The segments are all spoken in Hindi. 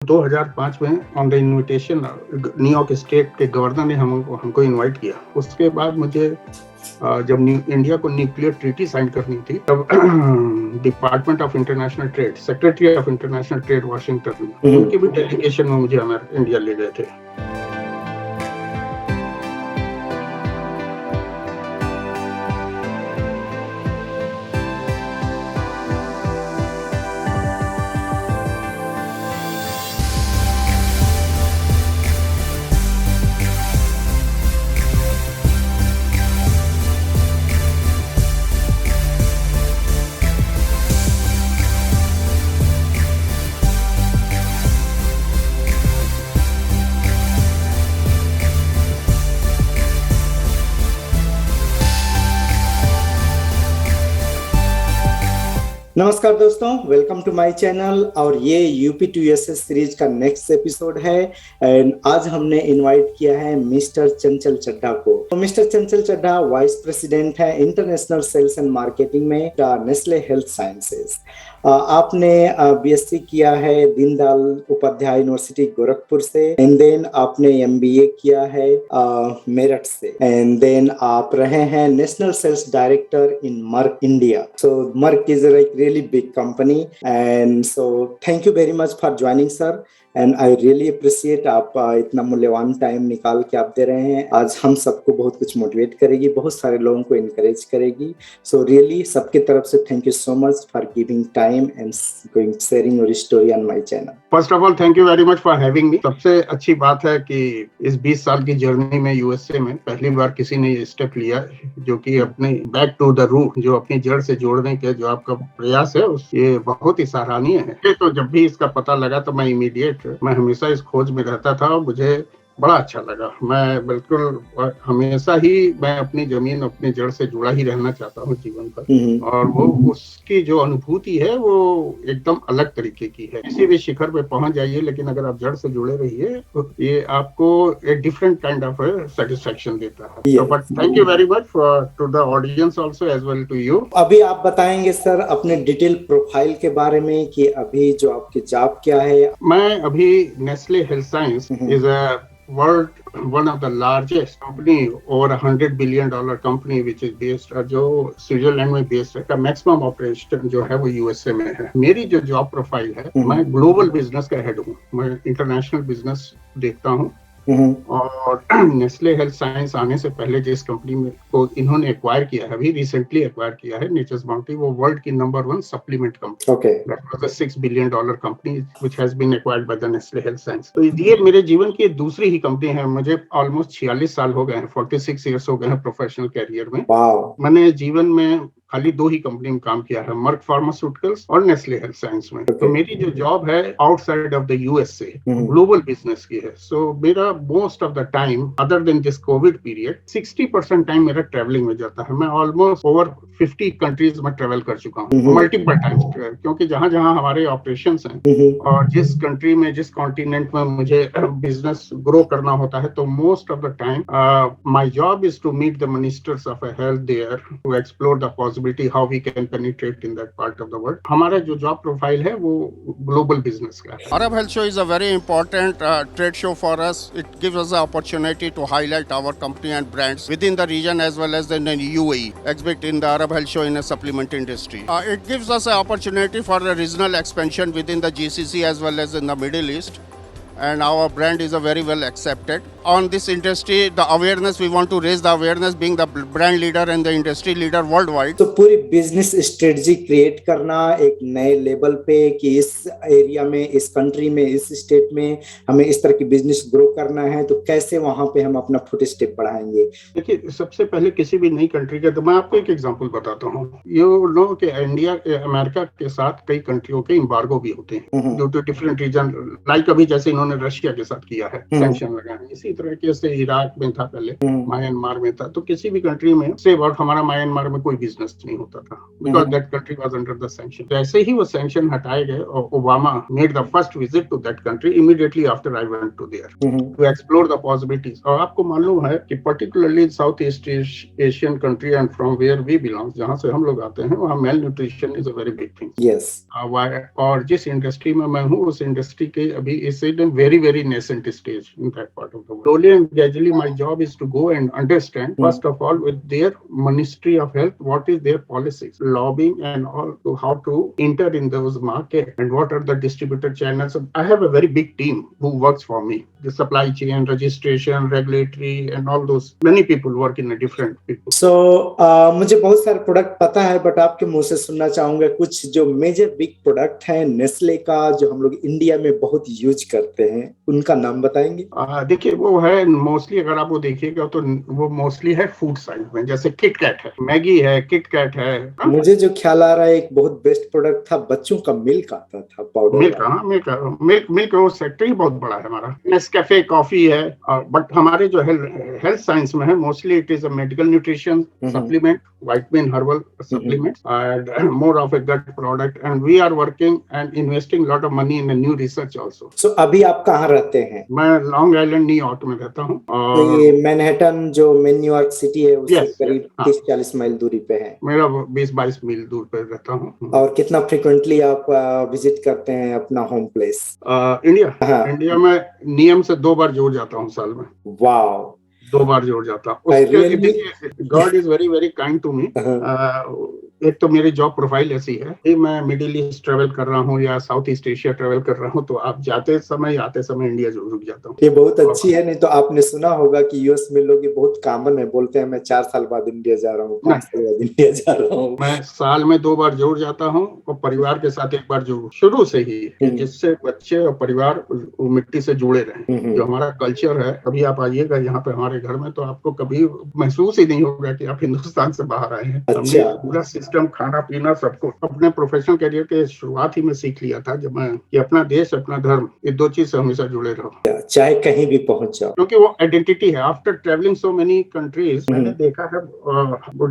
2005 में on the invitation New York state के गवर्नर ने हमको इनवाइट किया। उसके बाद मुझे जब इंडिया को न्यूक्लियर ट्रीटी साइन करनी थी, तब department of international trade, secretary of international trade Washington, उनके भी डेलीगेशन में मुझे इंडिया ले गए थे। नमस्कार दोस्तों, वेलकम टू माय चैनल। और ये यूपी टू यूएसएस सीरीज का नेक्स्ट एपिसोड है। एंड आज हमने इनवाइट किया है मिस्टर चंचल चड्ढा को। तो मिस्टर चंचल चड्ढा वाइस प्रेसिडेंट है इंटरनेशनल सेल्स एंड मार्केटिंग में नेस्ले हेल्थ साइंसेज। आपने बीएससी किया है दीनदयाल उपाध्याय यूनिवर्सिटी गोरखपुर से, एंड देन आपने एमबीए किया है मेरठ से, एंड देन आप रहे हैं national sales director in Merck India. So Merck is like really big company, and so thank you very much for joining sir, and I really appreciate आप इतना मूल्यवान टाइम निकाल के आप दे रहे हैं। आज हम सबको बहुत कुछ मोटिवेट करेगी, बहुत सारे लोगों को इनकरेज करेगी। सो रियली सबकी तरफ से thank you so much for giving time and sharing your story on my channel. First of all thank you very much for having मी। सबसे अच्छी बात है कि इस 20 साल की जर्नी में यूएसए में पहली बार किसी ने ये स्टेप लिया जो कि अपने बैक टू द रूट, जो अपनी जड़ से जोड़ने के जो आपका प्रयास है, ये बहुत ही सराहनीय है। तो जब भी इसका पता लगा तो मैं हमेशा इस खोज में रहता था और मुझे बड़ा अच्छा लगा। मैं बिल्कुल हमेशा ही मैं अपनी जमीन, अपनी जड़ से जुड़ा ही रहना चाहता हूँ जीवन भर, और वो उसकी जो अनुभूति है वो एकदम अलग तरीके की है। किसी भी शिखर पे पहुंच जाइए, लेकिन अगर आप जड़ से जुड़े रहिए तो ये आपको एक डिफरेंट काइंड ऑफ सेटिस्फेक्शन देता है। तो but thank you very much to the audience also as well to you. अभी आप बताएंगे सर अपने डिटेल प्रोफाइल के बारे में कि अभी जो आपकी जॉब क्या है। मैं अभी Nestle Health science is a one of the largest company, over $100 billion company which is based, जो स्विट्जरलैंड में बेस्ड है। का मैक्सिमम ऑपरेशन जो है वो यूएसए में है। मेरी जो जॉब प्रोफाइल है, मैं ग्लोबल बिजनेस का हेड हूँ। मैं इंटरनेशनल बिजनेस देखता हूँ। और नेस्ले हेल्थ साइंस आने से पहले जिस कंपनी में को इन्होंने एक्वायर किया है, अभी रिसेंटली एक्वायर किया है, नेचर्स बाउंटी, वो वर्ल्ड की number 1 supplement company. Okay, that was a $6 billion company which has been acquired by the Nestle Health Science. तो ये मेरे जीवन की दूसरी ही कंपनी है। मुझे ऑलमोस्ट 46 साल हो गए हैं, 46 इयर्स हो गए हैं प्रोफेशनल कैरियर में। मैंने जीवन में खाली 2 ही कंपनी में काम किया है, मर्क फार्मास्यूटिकल्स और नेस्ले हेल्थ साइंस में। तो मेरी जो जॉब है outside of the USA global business की है। सो मेरा most of the time, other than this Covid period, 60% time मेरा ट्रैवलिंग में जाता है। मैं ऑलमोस्ट ओवर 50 कंट्रीज में ट्रैवल कर चुका हूँ, मल्टीपल टाइम्स, क्योंकि जहां जहां हमारे ऑपरेशंस हैं और जिस कंट्री में, जिस कॉन्टिनेंट में मुझे बिजनेस ग्रो करना होता है, तो most of the time my job is to meet the ministers of health there to explore the how we can penetrate in that part of the world. हमारा जो जॉब प्रोफाइल है वो ग्लोबल बिजनेस का है। Arab Health Show is a very important trade show for us. It gives us the opportunity to highlight our company and brands within the region as well as in the UAE. Exhibit in the Arab Health Show in the supplement industry. It gives us an opportunity for the regional expansion within the GCC as well as in the Middle East. And our brand is a very well accepted. On this industry, the awareness, we want to raise the awareness being the brand leader and the industry leader worldwide. तो पूरी बिजनेस स्ट्रेटजी क्रिएट करना एक नए लेवल पे कि इस एरिया में, इस कंट्री में, इस स्टेट में हमें इस तरह की बिजनेस ग्रो करना है, तो कैसे वहां पे हम अपना फुट स्टेप बढ़ाएंगे। देखिए, सबसे पहले किसी भी नई कंट्री का, तो मैं आपको एक एग्जांपल बताता हूँ। यू नो कि इंडिया, अमेरिका के साथ कई कंट्रियों के एम्बार्गो भी होते हैं due to different reason, like अभी जैसे इन्होंने रशिया के साथ किया है, सैंक्शन लगाए। इसी तरीके से इराक में था पहले, म्यांमार में था, तो किसी भी कंट्री में से अबाउट हमारा म्यांमार में कोई बिजनेस नहीं होता था, because that country was under the sanction. जैसे ही वो सैंक्शन हटाए गए और Obama made the first visit to that country, immediately after I went to there to explore the possibilities. और आपको मालूम है कि particularly South East Asian country and from where we belong, जहाँ से हम लोग आते हैं, वहाँ male nutrition is a very big thing. Yes. और जिस इंडस्ट्री में मैं हूँ, उस इंडस्ट्री के अभी is in very very nascent stage in that part of the world. Slowly and gradually my job is to go and understand first of all with their Ministry of Health what is their policies, lobbying and all, to how to enter in those markets and what are the distributor channels. I have a very big team who works for me, the supply chain, registration, regulatory and all those, many people work in a different people. So मुझे बहुत सारे प्रोडक्ट पता है, बट आपके मुंह से सुनना चाहूंगा कुछ जो मेजर बिग प्रोडक्ट है नेस्ले का, जो हम लोग इंडिया में बहुत यूज करते हैं, उनका नाम बताएंगे? देखिए, वो है मोस्टली, अगर आप वो देखिएगा तो वो मोस्टली है फूड साइड में, जैसे किटकैट है, मैगी है, किटकैट है। मुझे जो ख्याल आ रहा है, एक बहुत बेस्ट प्रोडक्ट था, बच्चों का मिल्क आता था, पाउडर मिल्क वो सेक्टर ही बहुत बड़ा है हमारा। नेस्कैफे कॉफी है, बट हमारे जो हेल्थ साइंस में है, mostly it is a medical nutrition supplement, vitamin herbal supplements and more of a gut product, and we are working and investing lot of money in new research also. So अभी आप कहाँ रहते हैं? मैं लॉन्ग आइलैंड न्यूयॉर्क में रहता हूँ। तो ये मैनहट्टन जो मेन न्यूयॉर्क सिटी है, उससे करीब 30-40 माइल दूरी पे है। मेरा 20-22 मील दूर पे रहता हूँ। और कितना फ्रिक्वेंटली आप विजिट करते हैं अपना होम प्लेस? इंडिया इंडिया में नियम से 2 बार जोड़ जाता हूँ साल में। वाओ, 2 बार जोड़ जाता हूँ। God is very very kind to me. एक तो मेरी जॉब प्रोफाइल ऐसी है कि मैं मिडिल ईस्ट ट्रेवल कर रहा हूँ या साउथ ईस्ट एशिया ट्रेवल कर रहा हूँ, तो आप जाते समय आते समय इंडिया जरूर रुक जाता हूँ। ये बहुत अच्छी है। नहीं तो आपने सुना होगा कि यूएस में लोग, ये बहुत कॉमन है, बोलते हैं मैं 4 साल बाद इंडिया जा रहा हूँ, 5 साल बाद इंडिया जा रहा हूँ। मैं साल में 2 बार जरूर जाता हूँ, और परिवार के साथ 1 बार जरूर, शुरू से ही, जिससे बच्चे और परिवार मिट्टी से जुड़े रहे। जो हमारा कल्चर है, कभी आप आइएगा यहाँ पे हमारे घर में, तो आपको कभी महसूस ही नहीं होगा कि आप हिंदुस्तान से बाहर आए हैं। हमने पूरा सिस्टम, खाना पीना, सबको अपने प्रोफेशनल करियर के शुरुआत ही में सीख लिया था, जब मैं कि अपना देश, अपना धर्म, ये 2 चीज से हमेशा जुड़े रहो, चाहे कहीं भी पहुंच जाओ, क्योंकि वो आइडेंटिटी है। After travelling so many countries, मैंने देखा है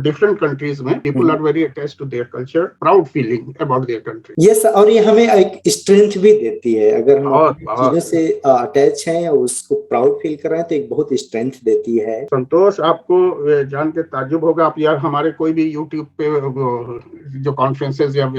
डिफरेंट कंट्रीज में people are very attached to their culture, proud feeling about their country. Yes, और ये हमें एक स्ट्रेंथ भी देती है। अगर हम चीजों से अटैच हैं और उसको प्राउड फील कर रहे हैं, तो एक बहुत स्ट्रेंथ देती है। संतोष, आपको जान के ताज्जुब होगा, आप यार हमारे कोई भी यूट्यूब पे जो कॉन्फ्रेंसेस या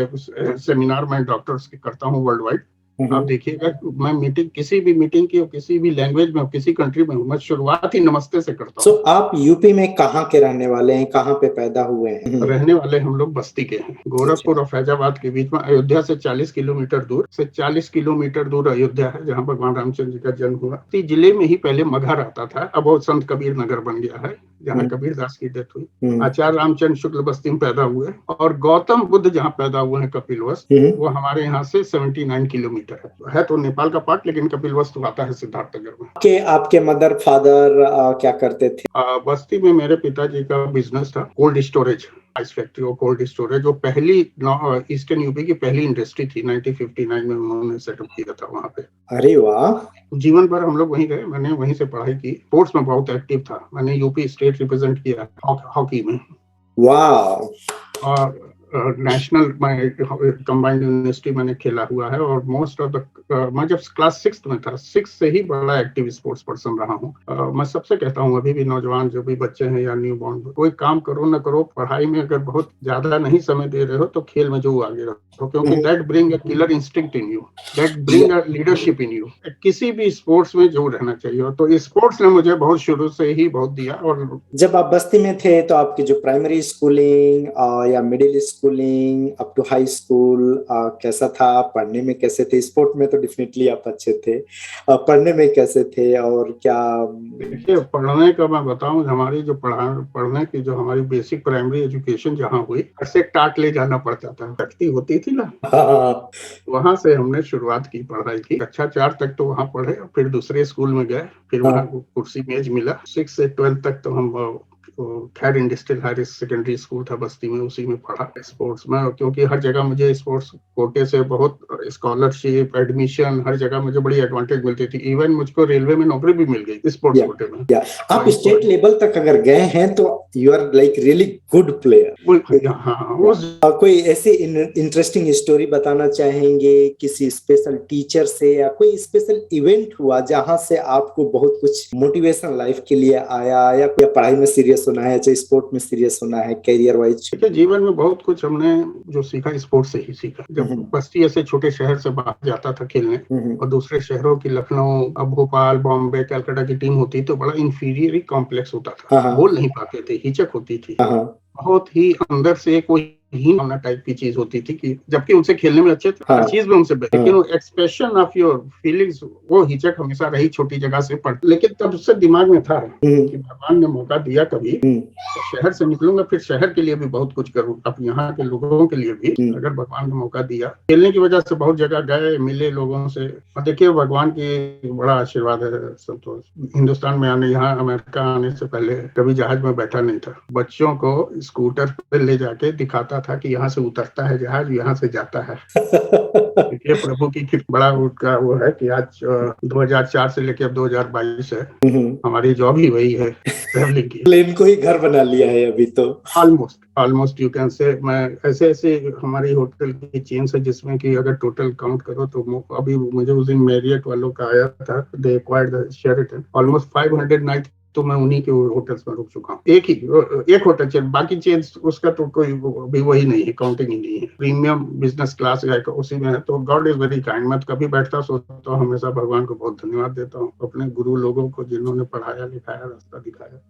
सेमिनार में डॉक्टर्स के करता हूँ वर्ल्ड वाइड, आप देखिएगा, मैं मीटिंग, किसी भी मीटिंग की, किसी भी लैंग्वेज में, किसी कंट्री में, मैं शुरुआत ही नमस्ते से करता हूँ। सो आप यूपी में कहाँ के रहने वाले हैं, कहाँ पे पैदा हुए हैं? रहने वाले हम लोग बस्ती के हैं, गोरखपुर और फैजाबाद के बीच में। अयोध्या से 40 किलोमीटर दूर, 40 किलोमीटर दूर अयोध्या है, जहाँ भगवान रामचंद्र जी का जन्म हुआ। इस जिले में ही पहले मगहर आता था, अब वो संत कबीर नगर बन गया है, जहाँ कबीर दास की डेथ हुई। आचार्य रामचंद्र शुक्ल बस्ती में पैदा हुए, और गौतम बुद्ध जहाँ पैदा हुए हैं, कपिलवस्तु, वो हमारे यहाँ से 79 किलोमीटर है तो नेपाल का पार्ट, लेकिन कपिलवस्तु आता है सिद्धार्थनगर में। आपके मदर फादर क्या करते थे? बस्ती में मेरे पिताजी का बिजनेस था, कोल्ड स्टोरेज, आइस फैक्ट्री और कोल्ड स्टोरेज, जो पहली ईस्टर्न यूपी की पहली इंडस्ट्री थी। 1959 में उन्होंने सेटअप किया था वहाँ पे। अरे वाह! जीवन भर हम लोग वहीं रहे, मैंने वहीं से पढ़ाई की। स्पोर्ट्स में बहुत एक्टिव था, मैंने यूपी स्टेट रिप्रेजेंट किया हॉकी में। वाह! और नेशनल कंबाइंड यूनिवर्सिटी मैंने खेला हुआ है, और मोस्ट ऑफ द, मैं जब क्लास 6 में था, 6 से ही बड़ा एक्टिव स्पोर्ट्स पर्सन रहा हूँ। मैं सबसे कहता हूँ, अभी भी नौजवान जो भी बच्चे हैं या न्यू बॉर्न, कोई काम करो न करो, पढ़ाई में अगर बहुत ज्यादा नहीं समय दे रहे हो, तो खेल में जो आगे रखो, क्योंकि that bring a killer instinct in you, that bring a leadership in you. किसी भी स्पोर्ट्स में जो रहना चाहिए, तो स्पोर्ट्स ने मुझे बहुत शुरू से ही बहुत दिया। और जब आप बस्ती में थे, तो आपकी जो प्राइमरी स्कूलिंग या middle schooling up to high school कैसा था? पढ़ने में कैसे थे? स्पोर्ट में तो डेफिनेटली आप अच्छे थे, पढ़ने में कैसे थे? और क्या? देखिए, पढ़ने का मैं बताऊं, हमारी जो पढ़ने की जो हमारी बेसिक प्राइमरी एजुकेशन जहाँ हुई, ऐसे टाट ले जाना पड़ता था, तख्ती होती थी ना, वहां से हमने शुरुआत की पढ़ाई की। कक्षा 4 तक तो वहाँ पढ़े, फिर दूसरे स्कूल में गए, फिर वहाँ कुर्सी मेज मिला। 6 से 12 तक तो हम खैर इंडस्ट्रियल हायर सेकेंडरी स्कूल था बस्ती में, उसी में पढ़ा स्पोर्ट्स में, क्योंकि हर जगह मुझे स्पोर्ट्स कोटे से बहुत स्कॉलरशिप, एडमिशन, हर जगह मुझे बड़ी एडवांटेज मिलती थी। इवन मुझको रेलवे में नौकरी भी मिल गई स्पोर्ट्स कोटे में। आप स्टेट लेवल तक अगर गए हैं तो you are like really good player. कोई ऐसी इंटरेस्टिंग स्टोरी बताना चाहेंगे किसी स्पेशल टीचर से, या कोई स्पेशल इवेंट हुआ जहां से आपको बहुत कुछ मोटिवेशन लाइफ के लिए आया, या पढ़ाई में सीरियस होना है, चाहे स्पोर्ट में सीरियस होना है, कैरियर वाइज? जीवन में बहुत कुछ हमने जो सीखा स्पोर्ट से ही सीखा। जब बस्ती ऐसे छोटे शहर से बाहर जाता था खेलने, और दूसरे शहरों की लखनऊ, भोपाल, बॉम्बे, कलकत्ता की टीम होती तो बड़ा इंफीरियर कॉम्प्लेक्स होता था, बोल नहीं पाते थे, हिचक होती थी, बहुत ही अंदर से कोई ही होना टाइप की चीज होती थी, कि जबकि उनसे खेलने में अच्छे थे, हर चीज में उनसे बेहतर, लेकिन वो एक्सप्रेशन ऑफ योर फीलिंग्स, वो हिचक हमेशा रही छोटी जगह से पढ़। लेकिन तब से दिमाग में था कि भगवान ने मौका दिया कभी तो शहर से निकलूंगा, फिर शहर के लिए भी बहुत कुछ करूँ, अब यहाँ के लोगों के लिए भी अगर भगवान ने मौका दिया। खेलने की वजह से बहुत जगह गए, मिले लोगों से, और देखिए भगवान की बड़ा आशीर्वाद है संतोष। हिंदुस्तान में आने, यहाँ अमेरिका आने से पहले कभी जहाज में बैठा नहीं था। बच्चों को स्कूटर पे ले जाके दिखाता था कि यहाँ से उतरता है जहाज, यहाँ से जाता है। ये प्रभु की बड़ा उनका वो है कि आज 2004 से लेके अब 2022 है, हमारी जॉब ही वही है, ट्रैवलिंग की। प्लेन को ही घर बना लिया है अभी तो। Almost you can say. मैं ऐसे हमारी होटल की चेन है जिसमें कि अगर टोटल काउंट करो तो अभी मुझे उस दिन मैरियट वालों का आया था, दे acquired the Sheraton, almost 500 night तो मैं उन्हीं के होटल्स में रुक चुका हूँ। एक होटल चेन, बाकी चेन उसका तो कोई भी वही नहीं है, काउंटिंग ही नहीं है। प्रीमियम बिजनेस क्लास उसी में है। तो गॉड इज वेरी काइंड। मैं कभी बैठता सोचता हूँ, हमेशा भगवान को बहुत धन्यवाद देता हूँ, अपने गुरु लोगों को जिन्होंने पढ़ाया लिखाया, रास्ता दिखाया।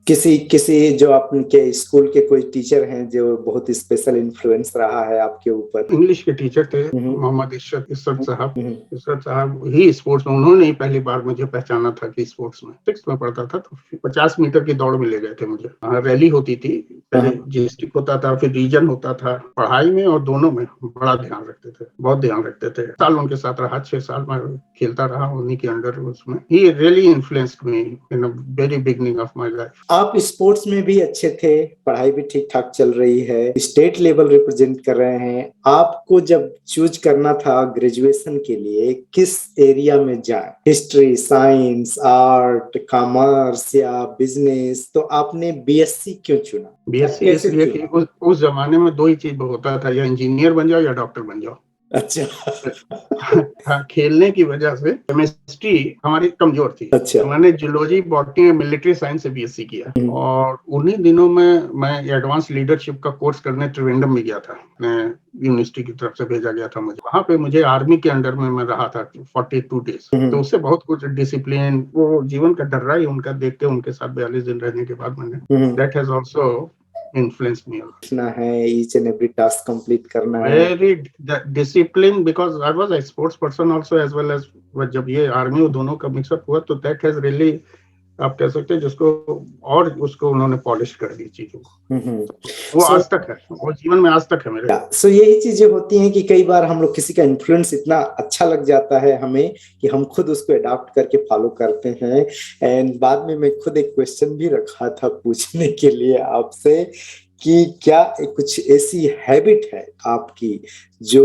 किसी जो आपके स्कूल के कोई टीचर हैं जो बहुत स्पेशल इन्फ्लुएंस रहा है आपके ऊपर? इंग्लिश के टीचर थे मोहम्मद इशरत साहब। इशरत साहब ही स्पोर्ट्स में, उन्होंने ही पहली बार मुझे पहचाना था कि स्पोर्ट्स में। 6th में पढ़ता था तो 50 मीटर की दौड़ में ले गए थे मुझे। रैली होती थी, पहले डिस्ट्रिक्ट होता था, फिर रीजन होता था। पढ़ाई में और दोनों में बड़ा ध्यान रखते थे, बहुत ध्यान रखते थे। साल उनके साथ रहा, 6 साल में खेलता रहा उन्हीं के अंडर। उसमें he really influenced me in a very beginning of my life. आप स्पोर्ट्स में भी अच्छे थे, पढ़ाई भी ठीक ठाक चल रही है, स्टेट लेवल रिप्रेजेंट कर रहे हैं। आपको जब चूज करना था ग्रेजुएशन के लिए किस एरिया में जाए, हिस्ट्री, साइंस, आर्ट, कॉमर्स या बिजनेस, तो आपने बीएससी क्यों चुना? बीएससी इसलिए कि उस जमाने में 2 ही चीज होता था, या इंजीनियर बन जाओ या डॉक्टर बन जाओ। अच्छा। खेलने की वजह से केमिस्ट्री हमारी कमजोर थी। अच्छा। मैंने जूलॉजी, बॉटनी और मिलिट्री साइंस से बीएससी किया, और उन्हीं दिनों में मैं एडवांस लीडरशिप का कोर्स करने त्रिवेंद्रम में गया था। यूनिवर्सिटी की तरफ से भेजा गया था मुझे। वहां पे मुझे आर्मी के अंडर में मैं रहा था 42 डेज। तो उससे बहुत कुछ डिसिप्लिन, वो जीवन का डर्रा ही उनका देख के, उनके साथ 42 दिन रहने के बाद मैंने, that has also influenced me a lot. है each and every task complete करना है। Very discipline, because I was a sports person also as well as जब ये आर्मी दोनों का मिक्सअप हुआ तो that has really, आप कह सकते हैं जिसको, और उसको उन्होंने पॉलिश कर दी चीजों को। वो आज तक है, वो जीवन में आज तक है मेरे। सो यही चीजें होती हैं कि कई बार हम लोग किसी का इन्फ्लुएंस इतना अच्छा लग जाता है हमें कि हम खुद उसको अडॉप्ट करके फॉलो करते हैं। एंड बाद में मैं खुद एक क्वेश्चन भी रखा था पूछने के लिए आपसे कि क्या कुछ ऐसी हैबिट है आपकी जो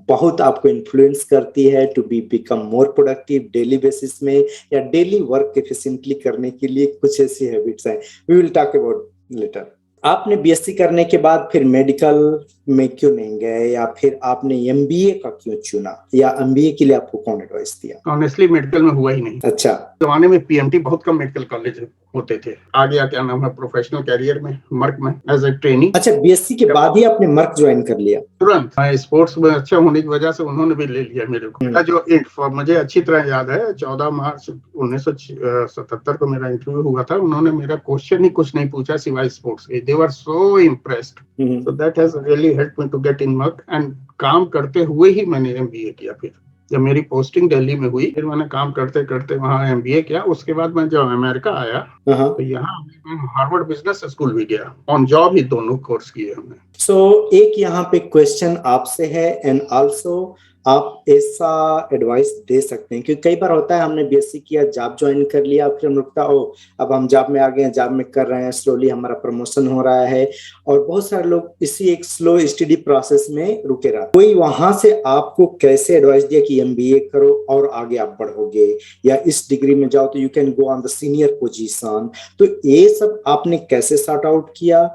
बहुत आपको इन्फ्लुएंस करती है to become more productive daily basis में, या डेली वर्क एफिशिएंटली करने के लिए कुछ ऐसी हैबिट्स हैं? We will talk about later. आपने बीएससी करने के बाद फिर मेडिकल में क्यों नहीं गए, या फिर आपने एमबीए का क्यों चुना, या एमबीए के लिए आपको कौन एडवाइस दिया? ऑनेस्टली मेडिकल में हुआ ही नहीं। अच्छा। जमाने में पीएमटी बहुत कम मेडिकल कॉलेज होते थे। आ गया क्या नाम है प्रोफेशनल कैरियर में, मर्क में एज ए ट्रेनिंग। अच्छा, बीएससी के बाद ही आपने मर्क ज्वाइन कर लिया? तुरंत। स्पोर्ट्स में अच्छा होने की वजह से उन्होंने भी ले लिया मेरे को। जो मुझे अच्छी तरह याद है, 14 मार्च 1977 को मेरा इंटरव्यू हुआ था। उन्होंने मेरा क्वेश्चन ही कुछ नहीं पूछा सिवाय स्पोर्ट्स के। They were so impressed, so that has really helped me to get in Merck. And काम करते हुए ही मैंने एमबीए किया। फिर जब मेरी पोस्टिंग दिल्ली में हुई, फिर मैंने काम करते करते वहाँ एमबीए किया। उसके बाद मैं जब अमेरिका आया तो यहाँ मैं हार्वर्ड बिजनेस स्कूल भी गया। ऑन जॉब ही दोनों कोर्स किए हमने। सो एक यहाँ पे क्वेश्चन आपसे है, एंड आल्सो आप ऐसा एडवाइस दे सकते हैं? क्योंकि कई बार होता है हमने बीएससी किया, जॉब ज्वाइन कर लिया, फिर हम लगता ओ अब हम जॉब में आ गए हैं, जॉब में कर रहे हैं, स्लोली हमारा प्रमोशन हो रहा है, और बहुत सारे लोग इसी एक स्लो स्टडी प्रोसेस में रुके रहते। कोई वहां से आपको कैसे एडवाइस दिया कि एमबीए करो और आगे आप बढ़ोगे, या इस डिग्री में जाओ तो you can go on the senior position, तो ये सब आपने कैसे सॉर्ट आउट किया?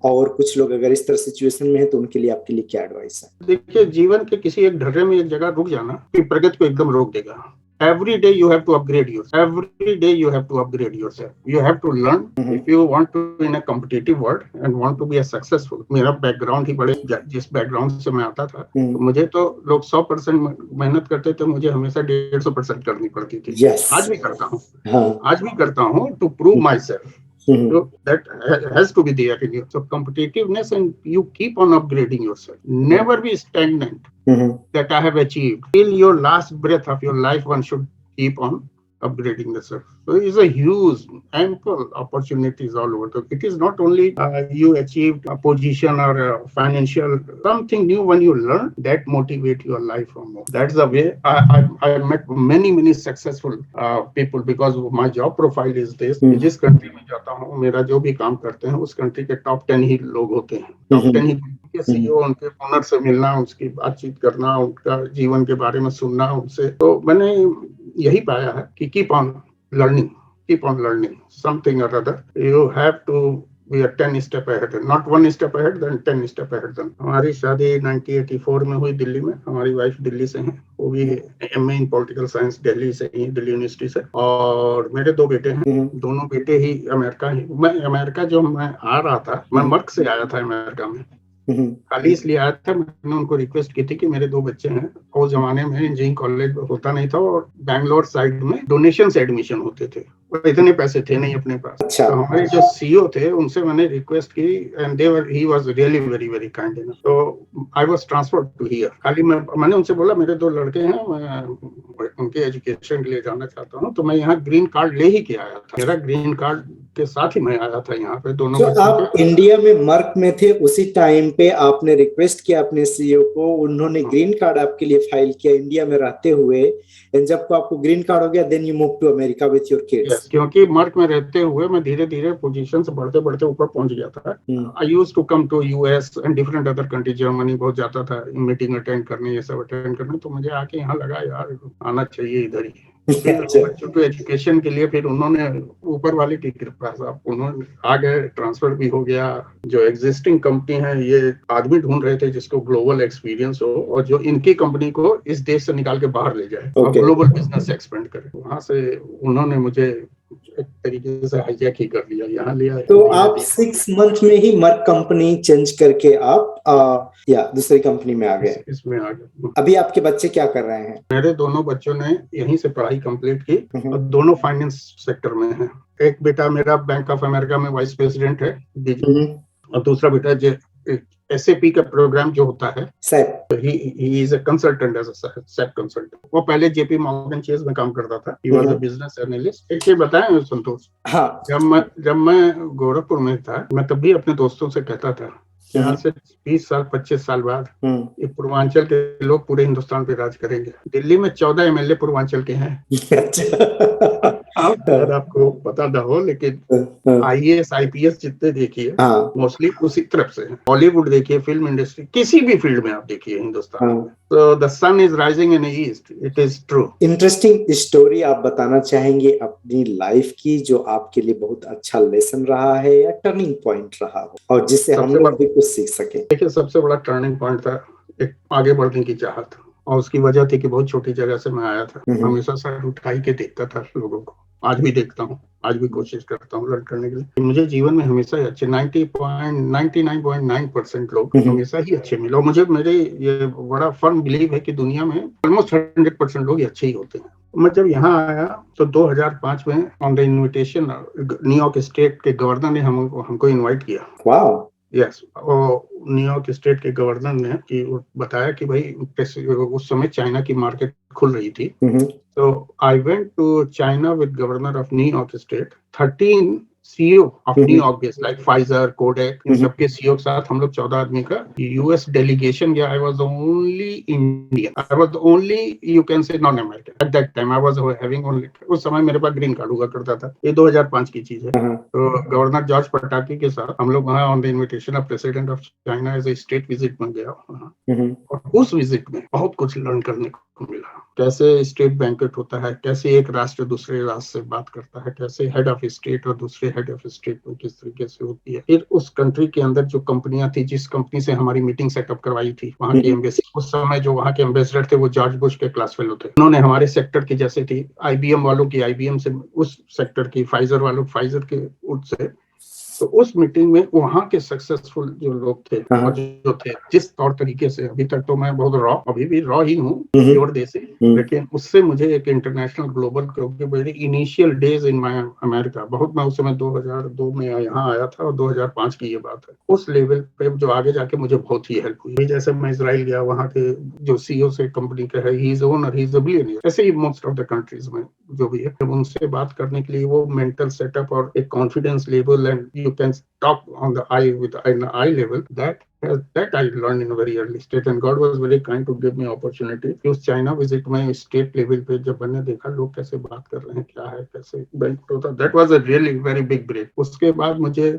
और कुछ लोग अगर इस तरह सिचुएशन में है तो उनके लिए आपके लिए क्या एडवाइस है? देखिए, जीवन के किसी एक ढर्रे में एक जगह रुक जाना कि प्रगति को एकदम रोक देगा। Every day you have to upgrade yourself. Every day you have to upgrade yourself. You have to learn if you want to in a competitive world and want to be a successful. मेरा बैकग्राउंड ही बड़े, जिस बैकग्राउंड से मैं आता था, तो मुझे तो लोग 100% मेहनत करते थे, मुझे हमेशा 150% करनी पड़ती थी। आज भी करता हूँ, आज भी करता हूँ to prove myself. So that has to be there in you. So competitiveness, and you keep on upgrading yourself. Never be stagnant. That I have achieved. Till your last breath of your life, one should keep on upgrading yourself. So it is a huge, ample opportunities all over. So it is not only you achieved a position or a financial, something new when you learn, that motivate your life more. That's the way I met many successful people, because my job profile is this. जिस कंट्री में जाता हूँ, मेरा जो भी काम करते हैं, उस कंट्री के टॉप 10 ही लोग होते हैं। टॉप 10 ही के सीईओ, उनके ओनर से मिलना, उसकी बातचीत करना, उनका जीवन के बारे में सुनना उनसे, तो मैंने यही पाया है कि keep on learning something or other. You have to be a 10 step ahead, not 1 step ahead, then 10 step ahead. हमारी शादी 1984 में हुई दिल्ली में। हमारी वाइफ दिल्ली से हैं, वो भी एमए इन पॉलिटिकल साइंस दिल्ली से ही, दिल्ली यूनिवर्सिटी से। और मेरे 2 बेटे हैं, दोनों बेटे ही अमेरिका ही। मैं अमेरिका जो मैं आ रहा था, मैं मर्क से आया था अमेरिका में। खाली इसलिए आया था, मैंने उनको रिक्वेस्ट की थी कि मेरे 2 बच्चे हैं, उस जमाने में इंजीनियरिंग कॉलेज होता नहीं था, और बैंगलोर साइड में डोनेशन से एडमिशन होते थे, इतने पैसे थे नहीं अपने पास। तो हमारे जो सीईओ थे, उनसे मैंने रिक्वेस्ट की, and he was really very kind enough. तो I was transferred to here. खाली मैंने उनसे बोला, मेरे 2 लड़के हैं, मैं उनके एजुकेशन के लिए जाना चाहता हूँ, तो मैं यहाँ ग्रीन कार्ड ले ही के आया था। मेरा ग्रीन कार्ड के साथ ही मैं आया था यहाँ पे। दोनों तो आप इंडिया में मर्क में थे, उसी टाइम पे आपने रिक्वेस्ट किया अपने सीईओ को, उन्होंने ग्रीन कार्ड आपके लिए फाइल किया इंडिया में रहते हुए, एंड जब को आपको ग्रीन कार्ड हो गया, then you move to America with your kids. क्योंकि मर्क में रहते हुए मैं धीरे धीरे पोजीशन से बढ़ते ऊपर पहुंच गया था। I used to come to US and different other country, Germany बहुत जाता था मीटिंग अटेंड करने, ये सब अटेंड करने। तो मुझे आके यहाँ लगा यार आना चाहिए इधर ही। बच्चों के एजुकेशन के लिए फिर उन्होंने, ऊपर वाले की कृपा से उन्होंने आ गए, ट्रांसफर भी हो गया। जो एग्जिस्टिंग कंपनी है, ये आदमी ढूंढ रहे थे जिसको ग्लोबल एक्सपीरियंस हो, और जो इनकी कंपनी को इस देश से निकाल के बाहर ले जाए और ग्लोबल बिजनेस एक्सपेंड करे। वहां से उन्होंने मुझे एक तरीके से हाईजैक ही कर लिया, यहाँ लिया। तो आप 6 मंथ में ही मर्क कंपनी चेंज करके आप या दूसरी कंपनी में आ गए? इसमें आ गए। अभी आपके बच्चे क्या कर रहे हैं? मेरे दोनों बच्चों ने यहीं से पढ़ाई कंप्लीट की, और दोनों फाइनेंस सेक्टर में हैं। एक बेटा मेरा बैंक ऑफ अमेरिका में वाइस प्रेसिडेंट है, और दूसरा बेटा SAP का प्रोग्राम जो होता है, he is a consultant as a SAP consultant. वो पहले JP Morgan Chase में काम करता था। He was a business analyst. एक ये बताएं संतोष, हाँ, जब मैं गोरखपुर में था, मैं तब भी अपने दोस्तों से कहता था कि आज से 20 साल 25 साल बाद ये पूर्वांचल के लोग पूरे हिंदुस्तान पे राज करेंगे। दिल्ली में 14 MLA पूर्वांचल के हैं। अगर आपको पता ना हो, लेकिन IAS IPS जितने देखिए मोस्टली उसी तरफ से हैं। हॉलीवुड देखिए, फिल्म इंडस्ट्री, किसी भी फील्ड में आप देखिए हिंदुस्तान में, तो the sun is rising in East, it is true. Interesting story आप बताना चाहेंगे अपनी लाइफ की, जो आपके लिए बहुत अच्छा लेसन रहा है या टर्निंग पॉइंट रहा हो, और जिससे हम लोग भी कुछ सीख सके? देखिए, सबसे बड़ा टर्निंग पॉइंट था एक आगे बढ़ने की चाहत, और उसकी वजह थी कि बहुत छोटी जगह से मैं आया था। हमेशा सर उठाई के देखता था लोगों को, आज भी देखता हूँ, आज भी कोशिश करता हूँ लर्न करने के लिए। मुझे जीवन में हमेशा ही अच्छे 99.9% लोग हमेशा ही अच्छे मिले, और मुझे मेरे ये बड़ा फर्म बिलीव है कि दुनिया में ऑलमोस्ट 100% लोग अच्छे ही होते हैं। मैं जब यहाँ आया तो 2005 में on the invitation New York state के गवर्नर ने हमको इन्वाइट किया। वाह। यस, और न्यूयॉर्क स्टेट के गवर्नर ने बताया कि भाई उस समय चाइना की मार्केट खुल रही थी। तो I went to China with governor of New York state. 13 CEO of new obvious like Pfizer, Kodak, इन सब के सीईओ के साथ हम लोग 14 आदमी का यूएस डेलीगेशन गया। I was the only Indian, I was the only you can say non American at that time. I was having only, उस समय मेरे पास ग्रीन कार्ड हुआ करता था, ये 2005 की चीज है। तो गवर्नर जॉर्ज पटाकी के साथ हम लोग वहाँ on the invitation of president of China as a state visit में गया वहाँ। और उस विजिट में बहुत कुछ लर्न करने को मिला। कैसे स्टेट बैंकेट होता है, कैसे एक राष्ट्र दूसरे राष्ट्र से बात करता है, कैसे हेड ऑफ स्टेट और दूसरे हेड ऑफ स्टेट में किस तरीके से होती है। फिर उस कंट्री के अंदर जो कंपनियां थी, जिस कंपनी से हमारी मीटिंग सेटअप करवाई थी, वहाँ की एम्बेसी, उस समय जो वहाँ के एम्बेसडर थे वो जॉर्ज बुश के क्लास फेलो थे। उन्होंने हमारे सेक्टर की जैसे थी, आईबीएम वालों की आईबीएम से उस सेक्टर की, फाइजर वालों फाइजर के उससे। तो उस मीटिंग में वहाँ के सक्सेसफुल जो लोग थे और जो थे, जिस तौर तरीके से, अभी तक तो मैं बहुत रॉ, अभी भी रॉ ही हूँ, प्योर देसी, लेकिन उससे मुझे एक इंटरनेशनल ग्लोबल, क्योंकि मेरी initial days in my America, बहुत मैं उस समय 2002 में यहाँ आया था और 2005 की ये बात है, उस लेवल पे जो आगे जाके मुझे बहुत ही हेल्प हुई। जैसे मैं इजराइल गया, वहाँ के जो सीईओ से कंपनी का है, he is owner, he is a billionaire. ऐसे ही मोस्ट ऑफ द कंट्रीज में जो भी है, जब उनसे बात करने के लिए वो मेंटल सेटअप और एक confidence level and you can talk on the eye with an eye level, that I learned in a very early stage, and God was very kind to give me opportunity। उस चाइना विजिट में स्टेट लेवल पे जब मैंने देखा लोग कैसे बात कर रहे हैं, क्या है, कैसे बैंक होता, that was a really very big break। उसके बाद मुझे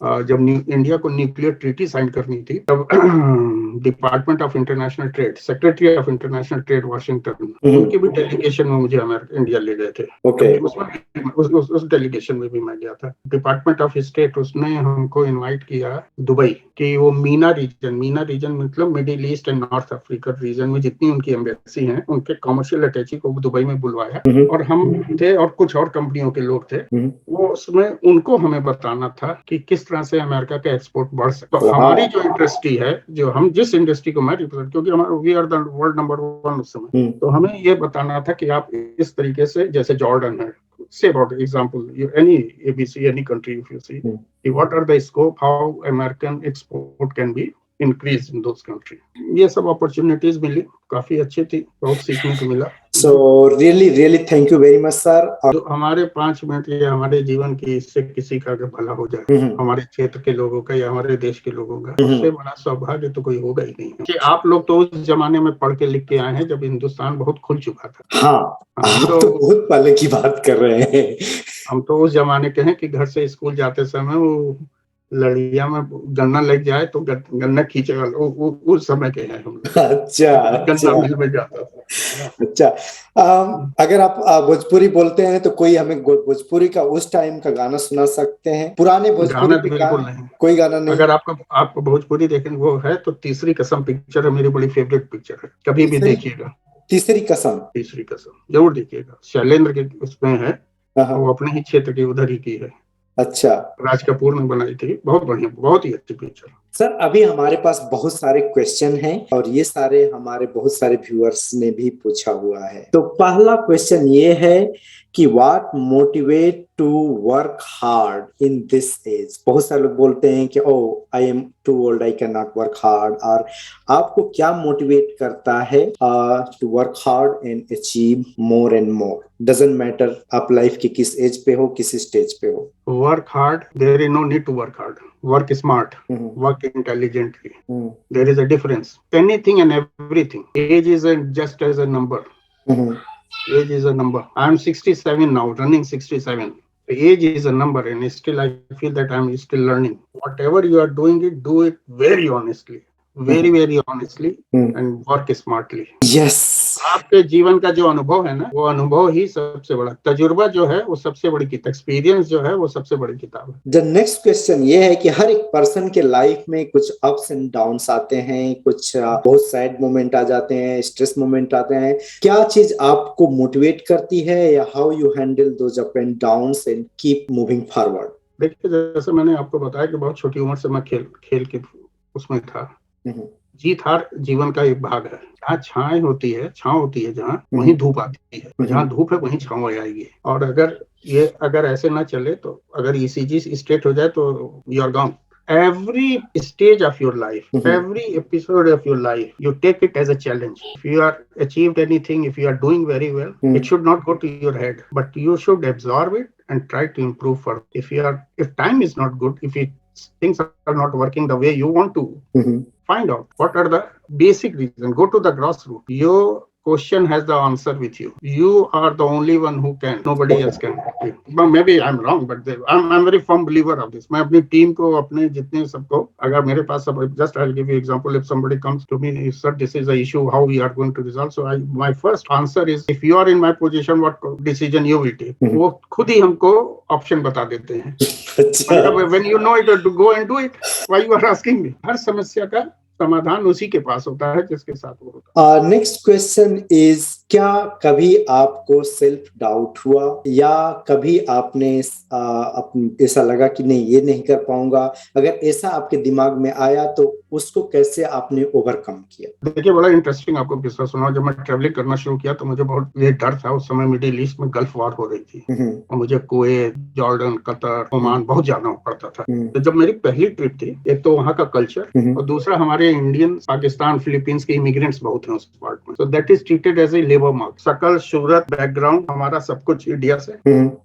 जब इंडिया को न्यूक्लियर ट्रीटी साइन करनी थी, तब department of international trade, secretary of international trade Washington, उनके भी डेलीगेशन में मुझे इंडिया ले गए थे। उस डेलीगेशन में भी मैं गया था। डिपार्टमेंट ऑफ स्टेट, उसने हमको इनवाइट किया दुबई कि वो मीना रीजन मतलब middle east and north Africa reason में जितनी उनकी एम्बेसी हैं, उनके कॉमर्शियल अटैची को दुबई में बुलवाया, और हम थे और कुछ और कंपनियों के लोग थे। वो उसमें उनको हमें बताना था कि किस तरह से अमेरिका का एक्सपोर्ट बढ़ सकता है। तो हमारी जो इंडस्ट्री है, जो हम जिस इंडस्ट्री को मैं रिप्रेजेंट, क्योंकि हमारा we are the world number 1 उस समय, तो हमें ये बताना था कि आप इस तरीके से, जैसे जॉर्डन है, say about example, any ABC, any country, if you see, what are the scope, how American export can be increased in those countries। ये सब अपॉर्चुनिटीज मिली, काफी अच्छी थी, बहुत सीखने को मिला। So really thank you very much sir। तो हमारे 5 मिनट या हमारे जीवन की, इससे किसी का अगर भला हो जाए, हमारे क्षेत्र के लोगों का या हमारे देश के लोगों का, उससे बड़ा सौभाग्य तो कोई होगा ही नहीं। कि आप लोग तो उस जमाने में पढ़ के लिख के आए हैं जब हिंदुस्तान बहुत खुल चुका था। हाँ, हम तो बहुत पहले की बात कर रहे हैं। हम तो उस जमाने के हैं कि घर से स्कूल जाते समय वो लड़िया में गन्ना लग जाए तो गन्ना खींचेगा, उस समय के हैं हम। अच्छा, गन्ना मिल में जाता था। अच्छा, अगर आप भोजपुरी बोलते हैं तो कोई हमें भोजपुरी का उस टाइम का गाना सुना सकते हैं? पुराने भोजपुरी गाना तो बिल्कुल नहीं, कोई गाना नहीं। अगर आपको भोजपुरी देखें वो है तो तीसरी कसम पिक्चर है, मेरी बड़ी फेवरेट पिक्चर है, कभी भी देखिएगा। तीसरी कसम जरूर देखिएगा, शैलेंद्र के उसमें है, वो अपने ही क्षेत्र की उधर ही की है। अच्छा, राज कपूर ने बनाई थी, बहुत बढ़िया, बहुत ही अच्छी पिक्चर। सर अभी हमारे पास बहुत सारे क्वेश्चन हैं और ये सारे हमारे बहुत सारे व्यूअर्स ने भी पूछा हुआ है। तो पहला क्वेश्चन ये है कि what motivate to work hard in this age. बहुत सारे लोग बोलते हैं कि oh I am too old, I can not work hard. और आपको क्या मोटिवेट करता है to work hard and achieve more and more? Doesn't matter आप लाइफ के किस एज पे हो, किस स्टेज पे हो। Work hard, there is no need to work hard. Work smart, work intelligently। There is a difference, anything and everything। Age is just as a number। Age is a number। I am 67 now, running 67। Age is a number, and still I feel that I am still learning। Whatever you are doing it, do it very honestly, very honestly, and work smartly। Yes। आपके जीवन का जो अनुभव है ना, वो अनुभव ही सबसे बड़ा, तजुर्बा जो है वो सबसे बड़ी किताब, एक्सपीरियंस जो है वो सबसे बड़ी किताब है। द नेक्स्ट क्वेश्चन ये है कि हर एक पर्सन के लाइफ में कुछ अप्स एंड डाउन्स आते हैं, कुछ बहुत सैड मोमेंट आ जाते हैं, स्ट्रेस मोमेंट आते हैं। क्या चीज आपको मोटिवेट करती है, या how you handle those up and downs and keep moving forward? देखिए, जैसे मैंने आपको बताया कि बहुत छोटी उम्र से मैं खेल के उसमें था। जीत हार जीवन का एक भाग है। जहाँ छाँव होती है जहाँ, वहीं धूप आती है, जहाँ धूप है वहीं छाँव आएगी। और अगर ऐसे ना चले, तो अगर ECG स्टेट हो जाए तो you are gone. Every stage of your life, every episode of your life, you take it as a challenge। If you are achieved anything, if you are doing very well, it should not go to your head, but you should absorb it and try to improve further. If time is not good, things are not working the way you want to, find out what are the basic reasons. Go to the grassroots. Your question has the answer with you. You are the only one who can. Nobody else can. But maybe I'm wrong, but I'm very firm believer of this. मैं अपनी टीम को, अपने जितने सबको, अगर मेरे पास सब, just I'll give you example. If somebody comes to me, sir, this is the issue, how we are going to resolve. So my first answer is, if you are in my position, what decision you will take? वो खुद ही हमको ऑप्शन बता देते हैं. When you know it, to go and do it. Why you are asking me? हर समस्या का समाधान उसी के पास होता है जिसके साथ वो होता है. नेक्स्ट क्वेश्चन इज, क्या कभी आपको सेल्फ डाउट हुआ या कभी आपने ऐसा लगा कि नहीं ये नहीं कर पाऊंगा? अगर ऐसा आपके दिमाग में आया तो उसको कैसे आपने ओवरकम किया? देखिए, बड़ा इंटरेस्टिंग आपको किस्सा सुनाऊं. जब मैं ट्रैवलिंग करना शुरू किया तो मुझे बहुत ये डर था. उस समय मिडिल ईस्ट में गल्फ वॉर हो रही थी और मुझे कुवैत, जॉर्डन, कतर, ओमान बहुत जाना पड़ता था. तो जब मेरी पहली ट्रिप थी, एक तो वहाँ का कल्चर और दूसरा हमारे इंडियन, पाकिस्तान, फिलीपींस के इमिग्रेंट्स बहुत हैं उस पार्ट में. So that is treated as a labour mark. शकल, शूरत, बैकग्राउंड हमारा सब कुछ इंडिया से,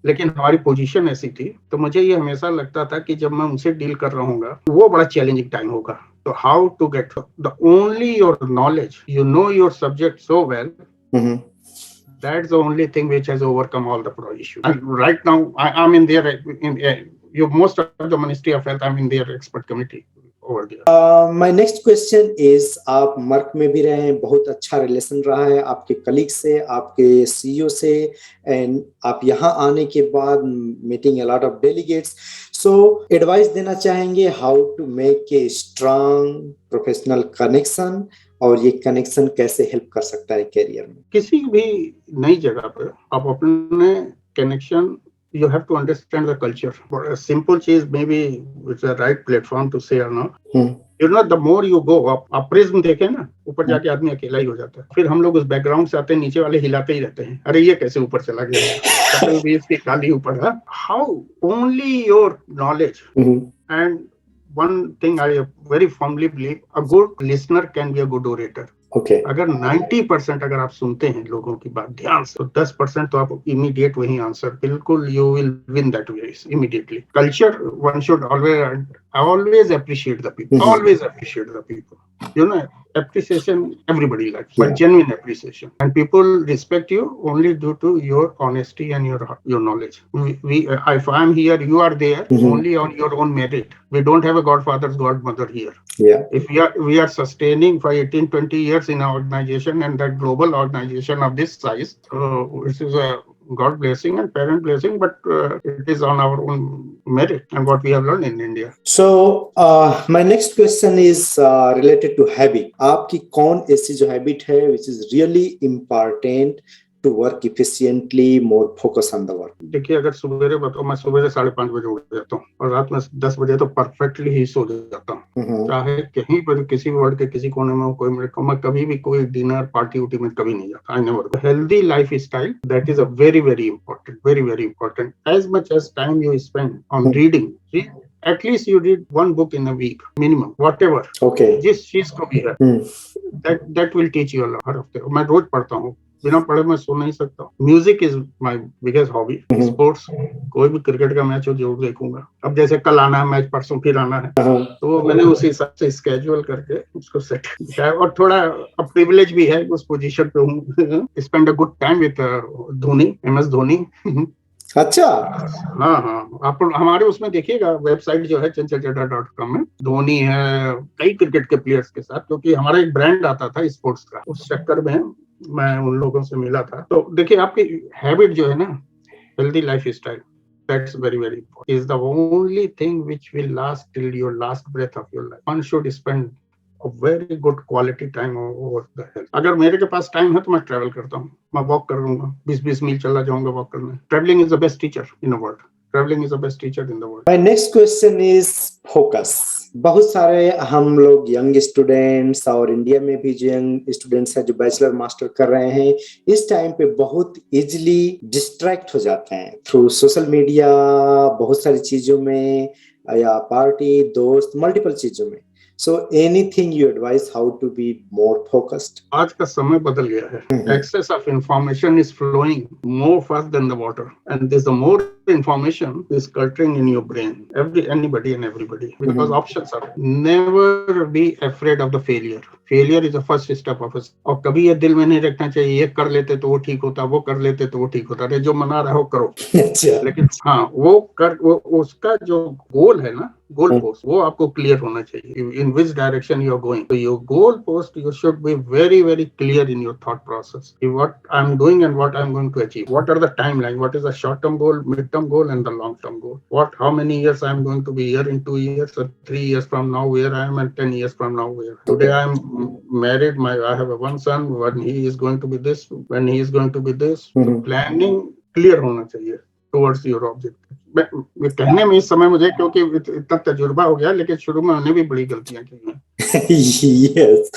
लेकिन हमारी पोजीशन ऐसी थी. तो मुझे ये हमेशा लगता था कि जब मैं उनसे डील कर रहा हूँ वो बड़ा चैलेंजिंग टाइम होगा. So how to get the only your knowledge, you know your subject so well, that's the only thing which has overcome all the issues. And right now I'm in there, most of the Ministry of Health, I'm in their expert committee over there. My next question is, आप मर्क में भी रहे हैं, बहुत अच्छा रिलेशन रहा है आपके कलीग से, आपके सीईओ से, एंड आप यहाँ आने के बाद meeting a lot of delegates. So advice देना चाहेंगे how to make a strong professional connection, और ये कनेक्शन कैसे हेल्प कर सकता है करियर में? किसी भी नई जगह पर आप अपने connection, you have to understand the culture. For a simple cheese, maybe it's the right platform to say or not. You know, the more you go up, आप प्रिज्म देखे ना, ऊपर जाके आदमी अकेला ही हो जाता है. फिर हम लोग उस बैकग्राउंड से आते हैं, नीचे वाले हिलाते ही रहते हैं, अरे ये कैसे ऊपर चला गया, भी इसकी खाली ऊपर है. How only your knowledge. And one thing I very firmly believe, a good listener can be a good orator. Okay. अगर 90% अगर आप सुनते हैं लोगों की बात ध्यान से, तो 10% तो आप इमीडिएट वही आंसर, बिल्कुल you will win that ways immediately. Culture, one should always appreciate the people. Always appreciate the people. You know, appreciation everybody likes, but genuine appreciation, and people respect you only due to your honesty and your knowledge. If I'm here, you are there only on your own merit. We don't have a godfather's godmother here. Yeah. If we are sustaining for 18-20 years in our organization, and that global organization of this size, this is a God blessing and parent blessing, but it is on our own merit and what we have learned in India. So my next question is related to habit. आपकी कौन ऐसी जो हैबिट है which is really important to work efficiently, more focus on the work? देखिए, अगर सुबह बताओ, मैं सुबह से 5:30 बजे उठ जाता हूँ और रात में 10 बजे तो परफेक्टली ही सो जाता हूँ. चाहे कहीं पर किसी वर्ल्ड के किसी कोने में कोई मैं कभी भी कोई डिनर पार्टी उटी में कभी नहीं जाता. I never. Healthy life style, that is a very very important, very very important. As much as time you spend on reading, at least you read one book in a week minimum, whatever. Okay. जिस चीज को भी है, that will teach you a lot. हर हफ्ते मैं रोज पढ़ता हूँ, बिना पढ़े मैं सो नहीं सकता. Music is my biggest hobby. Sports, कोई भी क्रिकेट का मैच हो जरूर देखूंगा. अब जैसे कल आना है मैच, परसों फिर आना है, तो मैंने उसी हिसाब से स्केड्यूल करके उसको सेट किया है. और थोड़ा प्रिविलेज भी है, उस पोजीशन पे हूँ. Spend a good time with Dhoni, MS Dhoni. अच्छा. हाँ, आप हमारे उसमें देखिएगा, वेबसाइट जो है chanchalchadda.com में धोनी है, कई क्रिकेट के प्लेयर्स के साथ, क्योंकि हमारा एक ब्रांड आता था स्पोर्ट्स का, उस चक्कर में मैं उन लोगों से मिला था. तो देखिए, आपकी हैबिट जो है ना, healthy life style, that's very very important, is the only thing which will last till your last breath of your life. One should spend a very good quality time over the health. अगर मेरे के पास टाइम है तो मैं ट्रैवल करता हूँ, मैं वॉक करूंगा, 20-20 मील चला जाऊंगा वॉक करने. Travelling is the best teacher in the world. Travelling is the best teacher in the world. My next question is focus. बहुत सारे हम लोग यंग स्टूडेंट्स और इंडिया में भी जो यंग स्टूडेंट्स हैं जो बैचलर मास्टर कर रहे हैं, इस टाइम पे बहुत इजीली डिस्ट्रैक्ट हो जाते हैं थ्रू सोशल मीडिया, बहुत सारी चीजों में, या पार्टी, दोस्त, मल्टीपल चीजों में. So anything you advise how to be more focused? आज का समय बदल गया है. Excess of information is flowing more fast than the water, and there's the more information is cluttering in your brain. Anybody and everybody, because options are. Never be afraid of the failure. Failure is the first step of us. और कभी ये दिल में नहीं रखना चाहिए ये कर लेते तो वो ठीक होता, वो कर लेते तो वो ठीक होता. अरे जो मना रहा हो करो. लेकिन हाँ वो उसका जो गोल है ना, गोल पोस्ट, वो आपको क्लियर होना चाहिए. In which direction you are going. तो your goal post you should be very very clear in your thought process. What I am doing and what I am going to achieve. What are the timeline. What is the short term goal, mid term goal and the long term goal. How many years I am going to be here in 2 years or 3 years from now where I am, and 10 years from now where. Today I am married, I have one son, when he is going to be this, when he is going to be this. Planning clear होना चाहिए towards your objective. कहने में इस समय मुझे क्योंकि इतना तजुर्बा हो गया, लेकिन शुरू में मैंने भी बड़ी गलतियां की हैं. Yes.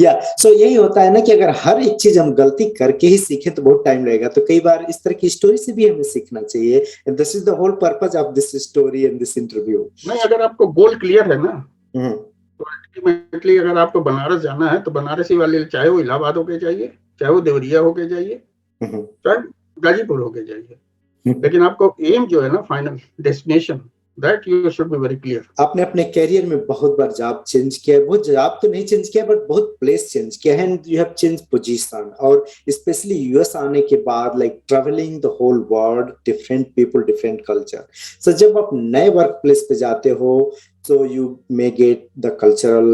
Yeah. So यही होता है ना कि अगर हर एक चीज हम गलती करके ही सीखें तो बहुत टाइम लगेगा. तो कई बार इस तरह की स्टोरी से भी हमें सीखना चाहिए. And this is the whole purpose of this story and this interview. नहीं, अगर आपको गोल क्लियर है ना, तो अल्टीमेटली अगर आपको बनारस जाना है तो बनारसी वाले, चाहे वो इलाहाबाद होके जाइए, चाहे वो देवरिया होके जाइए, चाहे गाजीपुर होके जाइए, लेकिन आपको एम जो है ना, final destination, that you should be very clear. आपने अपने कैरियर में बहुत बार जॉब चेंज किया है. बहुत जॉब तो नहीं चेंज किया बट बहुत प्लेस चेंज किया है. And you have change position. और स्पेशली यूएस आने के बाद like travelling the whole world, different people, different culture. So जब आप नए वर्क प्लेस पे जाते हो so you may get the cultural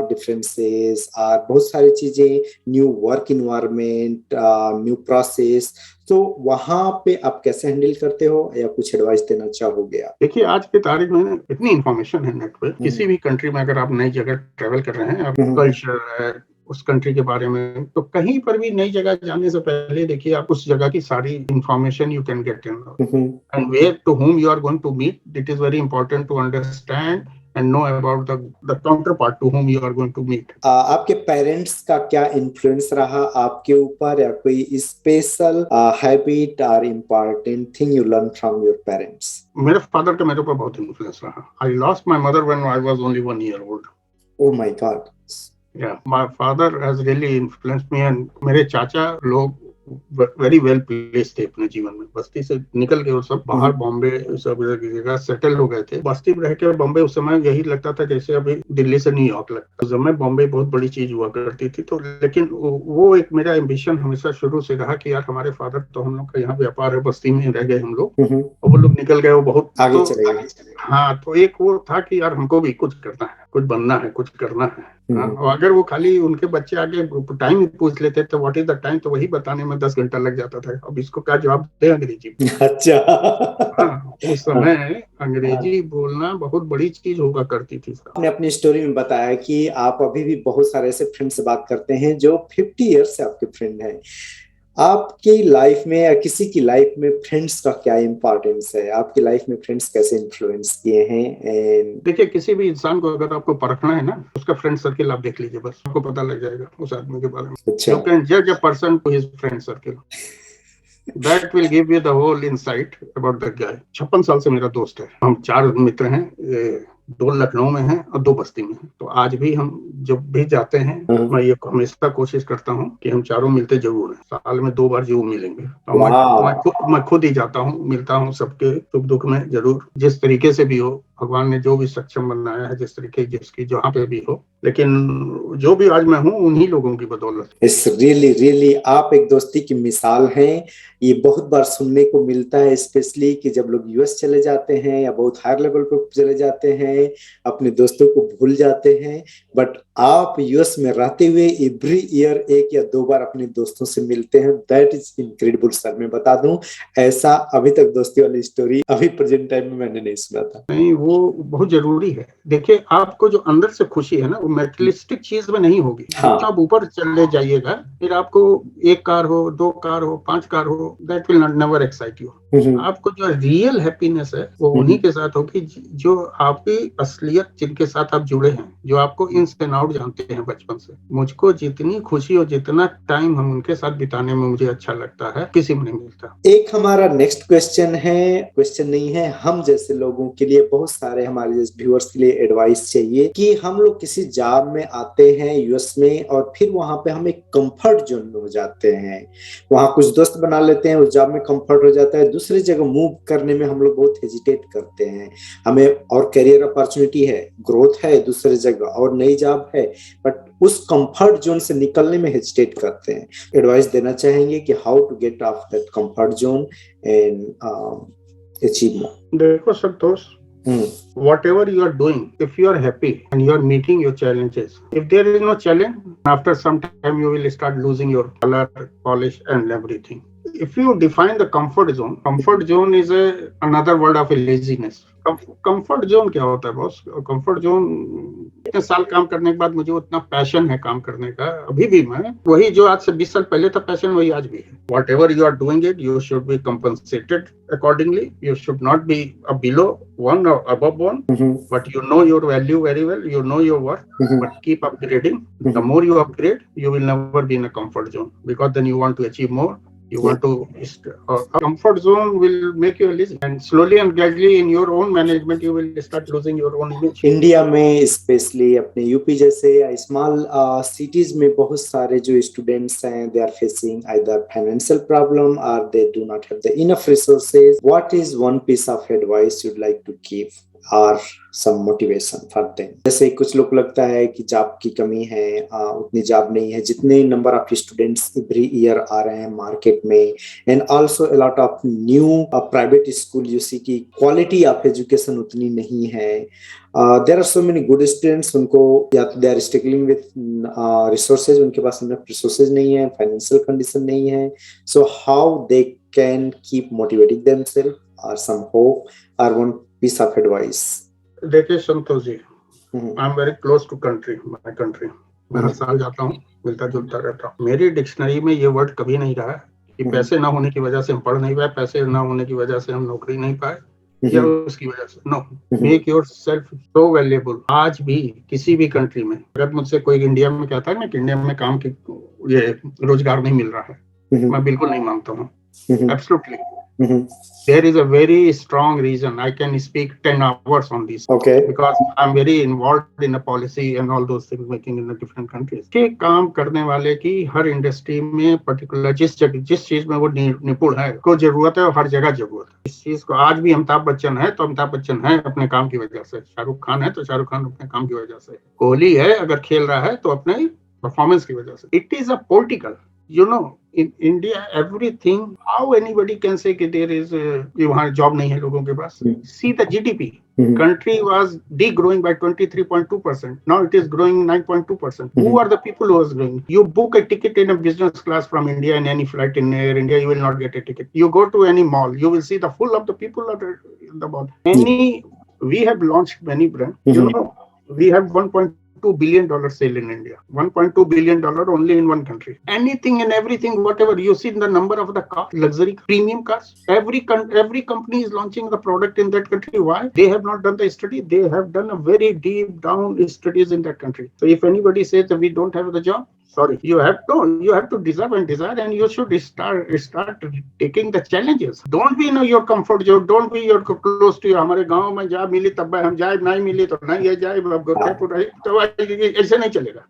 differences और बहुत सारी चीजें, new work environment, new process. तो वहां पे आप कैसे हैंडल करते हो या कुछ एडवाइस देना चाहोगे आप? देखिए, आज की तारीख में इतनी इंफॉर्मेशन है नेट पे. किसी भी कंट्री में अगर आप नई जगह ट्रेवल कर रहे हैं, आप कल्चर है उस कंट्री के बारे में, तो कहीं पर भी नई जगह जाने से पहले देखिए आप उस जगह की सारी information you can get in. And where to whom you are going to meet, it is very important to understand and know about the counterpart to whom you are going to meet. आपके पेरेंट्स का क्या इन्फ्लुएंस रहा आपके ऊपर, या कोई स्पेशल हैबिट और important thing you learn from your parents? मेरे फादर का मेरे ऊपर बहुत इन्फ्लुएंस रहा. I lost my mother when I was only 1 year old. Oh my God. Yeah, my father has really influenced me. And मेरे चाचा लोग वेरी वेल प्लेस थे अपने जीवन में. बस्ती से निकल के वो सब बाहर बॉम्बे सब जगह सेटल हो गए थे. बस्ती में रह के बॉम्बे उस समय यही लगता था जैसे अभी दिल्ली से न्यूयॉर्क लगता. उस समय बॉम्बे बहुत बड़ी चीज हुआ करती थी. तो लेकिन वो एक मेरा एम्बिशन हमेशा शुरू से रहा कि यार हमारे फादर तो हम लोग का यहाँ व्यापार है, बस्ती में रह गए हम लोग, और वो लोग निकल गए, वो बहुत आगे चले गए. हाँ, तो एक वो था कि यार हमको भी कुछ करना है, कुछ बनना है, कुछ करना है. और अगर वो खाली उनके बच्चे आगे टाइम पूछ लेते तो व्हाट इज द टाइम, तो वही बताने में 10 घंटा लग जाता था. अब इसको क्या जवाब दे अंग्रेजी में. अच्छा. उस समय अंग्रेजी बोलना बहुत बड़ी चीज हुआ करती थी. आपने अपनी स्टोरी में बताया कि आप अभी भी बहुत सारे ऐसे फ्रेंड से बात करते हैं जो 50 ईयर्स से आपके फ्रेंड हैं. आपकी लाइफ में या किसी की लाइफ में फ्रेंड्स का क्या इम्पोर्टेंस है? आपकी लाइफ में फ्रेंड्स कैसे इन्फ्लुएंस किए हैं? देखिए, किसी भी इंसान को अगर आपको परखना है ना, उसका फ्रेंड सर्किल आप देख लीजिए, बस आपको पता लग जाएगा उस आदमी के बारे में. यू कैन जज a person to his friend circle. That will give you the whole insight about that guy. 56 साल से मेरा दोस्त है. हम 4 मित्र हैं, 2 लखनऊ में हैं और 2 बस्ती में हैं. तो आज भी हम जब भी जाते हैं, मैं ये हमेशा कोशिश करता हूँ कि हम चारों मिलते जरूर हैं. साल में 2 बार जरूर मिलेंगे. तो मैं खुद ही जाता हूँ, मिलता हूँ सबके सुख दुख में जरूर, जिस तरीके से भी हो. भगवान ने जो भी सक्षम बनाया है, जिस तरीके जिसकी जहाँ पे भी हो, लेकिन जो भी आज मैं हूँ उन्हीं लोगों की बदौलत. इट्स रियली आप एक दोस्ती की मिसाल हैं. ये बहुत बार सुनने को मिलता है, स्पेशली कि जब लोग यूएस चले जाते हैं या बहुत हायर लेवल पर चले जाते हैं, अपने दोस्तों को भूल जाते हैं. बट आप यूएस में रहते हुए एवरी ईयर 1 या 2 बार अपने दोस्तों से मिलते हैं. That is incredible sir. मैं बता दूं, ऐसा अभी तक दोस्ती वाली स्टोरी अभी प्रेजेंट टाइम में मैंने नहीं सुना था. नहीं, वो बहुत जरूरी है. देखिए, आपको जो अंदर से खुशी है ना, वो मेटेरियलिस्टिक चीज में नहीं होगी. आप ऊपर चले जाइएगा, फिर आपको 1 कार हो, 2 कार हो, 5 कार हो, that will never excite you. आपको जो रियल हैप्पीनेस है वो उन्हीं के साथ होगी जो आपकी असलियत, जिनके साथ आप जुड़े हैं, जो आपको इन एंड आउट जानते हैं बचपन से. मुझको जितनी खुशी और जितना टाइम हम उनके साथ बिताने में मुझे अच्छा लगता है, किसी में नहीं मिलता. एक हमारा नेक्स्ट क्वेश्चन है, क्वेश्चन नहीं है, हम जैसे लोगों के लिए बहुत सारे हमारे जैसे व्यूअर्स के लिए एडवाइस चाहिए कि हम लोग किसी जॉब में आते हैं यूएस में और फिर वहां पे हम एक कंफर्ट जोन में हो जाते हैं, वहां कुछ दोस्त बना लेते हैं, उस जॉब में कंफर्ट हो जाता है, दूसरी जगह मूव करने में हम लोग बहुत हेजिटेट करते हैं। हमें और करियर अपॉर्चुनिटी है, ग्रोथ है दूसरी जगह और नई जॉब है, बट उस कंफर्ट जोन से निकलने में हेजिटेट करते हैं। एडवाइस देना चाहेंगे कि how to get of that comfort zone and achieve more. देखो Santosh, whatever you are doing, if you are happy and you are meeting your challenges, if there is no challenge, after some time you will start losing your color, polish and everything. If you define the comfort zone is another word of laziness. Comfort zone क्या होता है बॉस? कंफर्ट जोन, इतने साल काम करने के बाद मुझे उतना पैशन है काम करने का, अभी भी मैं वही जो आज से 20 साल पहले था पैशन वही आज भी है। Whatever you are doing it, you should be compensated accordingly. You should not be below one or above one, but you know your value very well, you know your worth, but keep upgrading. The more you upgrade, you will never be in a comfort zone, because then you want to achieve more. You want to, a comfort zone will make you lazy, and slowly and gradually in your own management you will start losing your own image. India में स्पेशली अपने यूपी जैसे स्मॉल सिटीज में बहुत सारे जो स्टूडेंट्स हैं, they are facing either financial problem और they do not have the enough resources. What is one piece of advice you'd like to give और some motivation for them? जैसे कुछ लोग लगता है कि जॉब की कमी है, उतनी जॉब नहीं है जितने number of students every year आ रहे हैं मार्केट में, and also a lot of new private school you see की क्वालिटी ऑफ एजुकेशन उतनी नहीं है. There are so many good students, उनको या तो they are struggling with resources, उनके पास रिसोर्सेज नहीं है, फाइनेंशियल कंडीशन नहीं है. So how they can keep motivating themselves, और सम होप और वन piece of advice? देखिए संतोष ji, I am very close to country, my country. मैं हर साल जाता हूँ, मिलता जुलता रहता हूँ. मेरी डिक्शनरी में ये वर्ड कभी नहीं रहा कि पैसे ना होने की वजह से हम पढ़ नहीं पाए, पैसे ना होने की वजह से हम नौकरी नहीं पाए, या उसकी वजह से. No, make yourself so valuable. आज भी किसी भी कंट्री में अगर मुझसे कोई इंडिया में कहता है ना कि इंडिया में काम की ये रोजगार नहीं मिल रहा है, मैं बिल्कुल नहीं मानता हूँ. Absolutely. There is a very strong reason. I can speak 10 hours on this. Okay. Because I'm very involved in the policy and all those things making in the different countries. के काम करने वाले की हर इंडस्ट्री में पर्टिकुलर जिस चीज में वो निपुण है, को जरूरत है और हर जगह जरूरत है. इस चीज को आज भी अमिताभ बच्चन है तो अमिताभ बच्चन है अपने काम की वजह से, शाहरुख खान है तो शाहरुख खान अपने काम की वजह से, कोहली है अगर खेल रहा है तो अपने परफॉर्मेंस की वजह से. It is a political, you know, in India everything, how anybody can say that there is वहाँ जॉब नहीं है लोगों के पास. See the GDP, country was degrowing by 23.2%. Now it is growing 9.2%. Who are the people who is growing? You book a ticket in a business class from India in any flight in Air India, you will not get a ticket. You go to any mall, you will see the full of the people are in the mall. We have launched many brands. You know, we have 1.2 billion sale in India. 1.2 billion only in one country. Anything and everything, whatever you see in the number of the car, luxury premium cars, every company is launching the product in that country. Why? They have not done the study. They have done a very deep down studies in that country. So if anybody says that we don't have the job, sorry, you have to deserve and desire, and you should start taking the challenges. Don't be in your comfort zone. Don't be your close to हमारे गांव में जॉब मिली तब हम जाए, नहीं मिली तो नहीं है जाए, तो ऐसे नहीं चलेगा.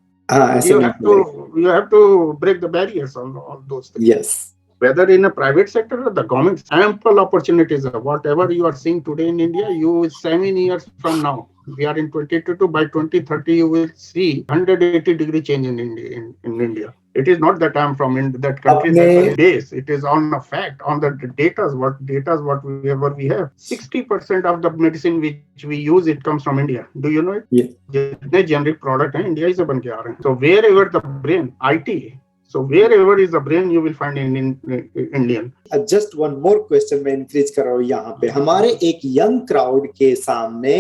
You have to break the barriers on all those things. Yes. Whether in a private sector or the government, ample opportunities are. Whatever you are seeing today in India, you will 7 years from now. We are in 2022. By 2030, you will see 180-degree change in India. It is not that I'm from that country base. It is on a fact, on the data. What we have. 60% of the medicine which we use, it comes from India. Do you know it? Yeah. जितने generic product हैं India से बन के आ रहे हैं. So wherever the brain, IT. So wherever is the brain, you will find in Indian. Just one more question मैं इंक्रीज कर रहा हूँ यहाँ पे. हमारे एक यंग क्राउड के सामने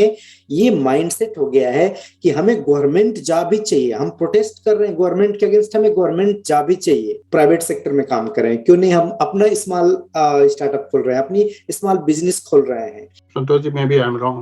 ये माइंडसेट हो गया है कि हमें गवर्नमेंट जॉब ही चाहिए. हम प्रोटेस्ट कर रहे हैं गवर्नमेंट के अगेंस्ट, हमें गवर्नमेंट जॉब ही चाहिए. प्राइवेट सेक्टर में काम कर रहे हैं, क्यों नहीं हम अपना स्मॉल स्टार्टअप खोल रहे हैं, अपनी स्मॉल बिजनेस खोल रहे हैं. Santosh ji, maybe I'm wrong.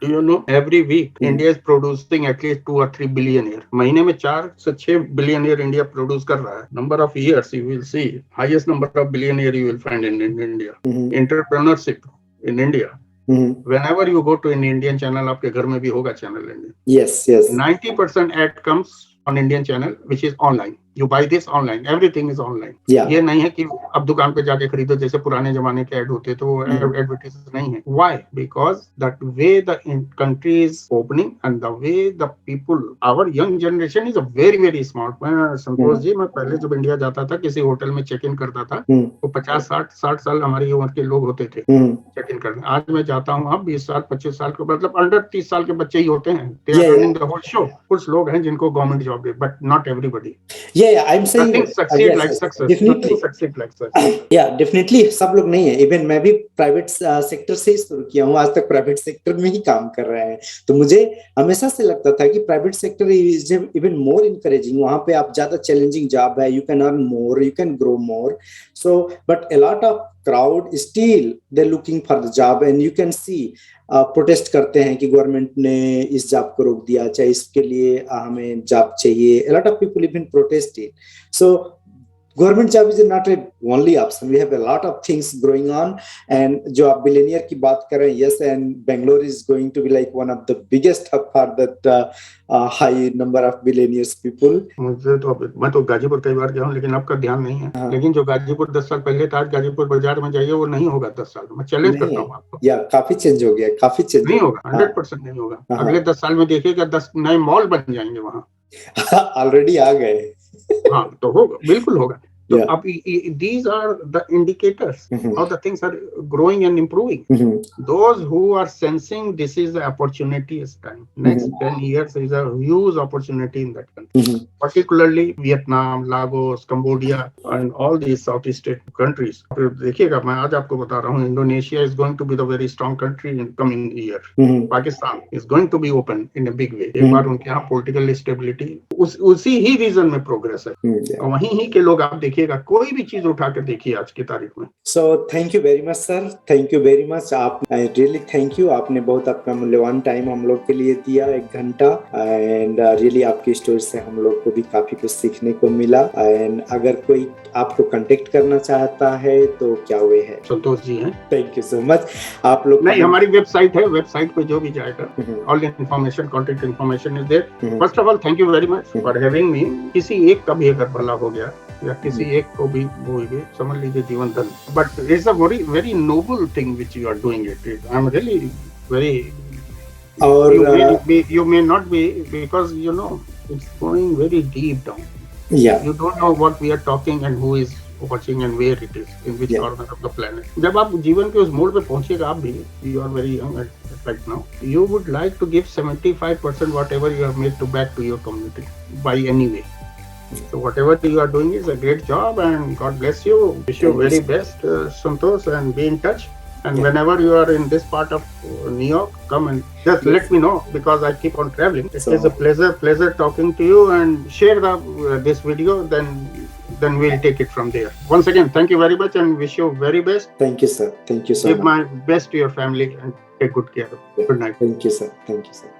Do you know every week India is producing at least 2 or 3 billionaire. महीने में 4 से 6 billionaire India produce कर रहा है. Number of years you will see highest number of billionaire you will find in India. Entrepreneurship in India Whenever you go to an Indian channel, आपके घर में भी होगा channel Indian. Yes, yes. 90% ad comes on Indian channel, which is online. You buy this online. Everything is online. Yeah. ये नहीं है कि अब दुकान पे जाके खरीदो जैसे पुराने जमाने के ऐड होते तो वो एडवर्टाइज नहीं है. Why? Because that way the country is opening and the way the people, our young generation is a very smart. मैं संतोष जी, मैं पहले जब इंडिया जाता था किसी होटल में चेक इन करता था तो 50-60 साल हमारी उम्र के लोग होते थे चेक इन करने. आज मैं जाता हूँ अब 20 साल 25 साल के, मतलब अंडर 30 साल के बच्चे ही होते हैं. They are running the whole show. कुछ लोग हैं जिनको गवर्नमेंट जॉब है, but not everybody. Yeah, I'm saying nothing succeed like success. Definitely. Nothing succeed like success. Yeah, definitely सब लोग नहीं है. इवन मैं भी प्राइवेट सेक्टर से ही शुरू किया हूँ, आज तक प्राइवेट सेक्टर में ही काम कर रहे हैं. तो मुझे हमेशा से लगता था कि private sector is even more encouraging. वहां पे आप ज्यादा चैलेंजिंग जॉब है, you can earn more, you can grow more. So but a lot of crowd still they're looking for the job and you can see protest करते हैं कि गवर्नमेंट ने इस जॉब को रोक दिया, चाहे इसके लिए हमें जॉब चाहिए. a lot of people even protested. So government job is not a only option. We have a lot of things growing on. And जो आप बिलियनियर की बात कर रहे हैं, yes, and Bangalore is going to be like one of the biggest hub for that high number of billionaires people. मुझे तो मैं तो गाजीपुर कई बार गया हूं लेकिन आपका ध्यान नहीं है. लेकिन जो गाजीपुर 10 साल पहले था, आज गाजीपुर बाजार में जाइए वो नहीं होगा 10 साल. मैं चैलेंज करता हूँ आपको. या काफी चेंज हो गया, काफी चेंज नहीं होगा. 100% नहीं होगा. अगले 10 साल में देखिएगा 10 नए मॉल बन जाएंगे वहाँ. ऑलरेडी आ गए. हाँ, तो होगा, बिल्कुल होगा. So these are the indicators how the things are growing and improving. Those who are sensing this is the opportunity is time. Next 10 years is a huge opportunity in that country. Particularly Vietnam, Laos, Cambodia and all these Southeast countries. देखिएगा, मैं आज आपको बता रहा हूँ, Indonesia is going to be the very strong country in coming year. Pakistan is going to be open in a big way. एक बार उनके यहाँ political stability उसी ही रीजन में प्रोग्रेस है. वहीं ही के लोग आप देखिए, कोई भी चीज उठा कर देखिए आज की तारीख में. So thank you very much sir, thank you very much. आप रियली थैंक यू. आपने बहुत अपना मूल्यवान टाइम हम लोग के लिए दिया, 1 घंटा. एंड रियली आपकी स्टोरी से हम लोग को भी काफी कुछ सीखने को मिला. एंड अगर कोई आपको कांटेक्ट करना चाहता है तो क्या वे है? संतोष जी हैं. Thank you so much. आप लोग नहीं, हमारी वेबसाइट है, वेबसाइट पे जो भी जाएगा all information, contact information is there. First of all thank you very much for having me. किसी एक का भी अगर भला हो गया या किसी एक को भी भूल गए, समझ लीजिए जीवन धन. But it's a very noble thing which you are doing it. I am really very. और you may not be, because you know it's going very deep down. Yeah, you don't know what we are talking and who is watching and where it is, in which corner of the planet. जब आप जीवन के उस मोड़ पे पहुंचेगा, आप भी, you are very young right now, you would like to give 75% whatever you have made to back to your community by any way. So whatever you are doing is a great job and God bless you. Wish you very best, Santosh, and be in touch. And whenever you are in this part of New York, come and just let me know, because I keep on traveling. It is a pleasure talking to you, and share this video, then we'll take it from there. Once again, thank you very much and wish you very best. Thank you, sir. Thank you so much. Give my best to your family and take good care. Good night. Thank you, sir. Thank you, sir.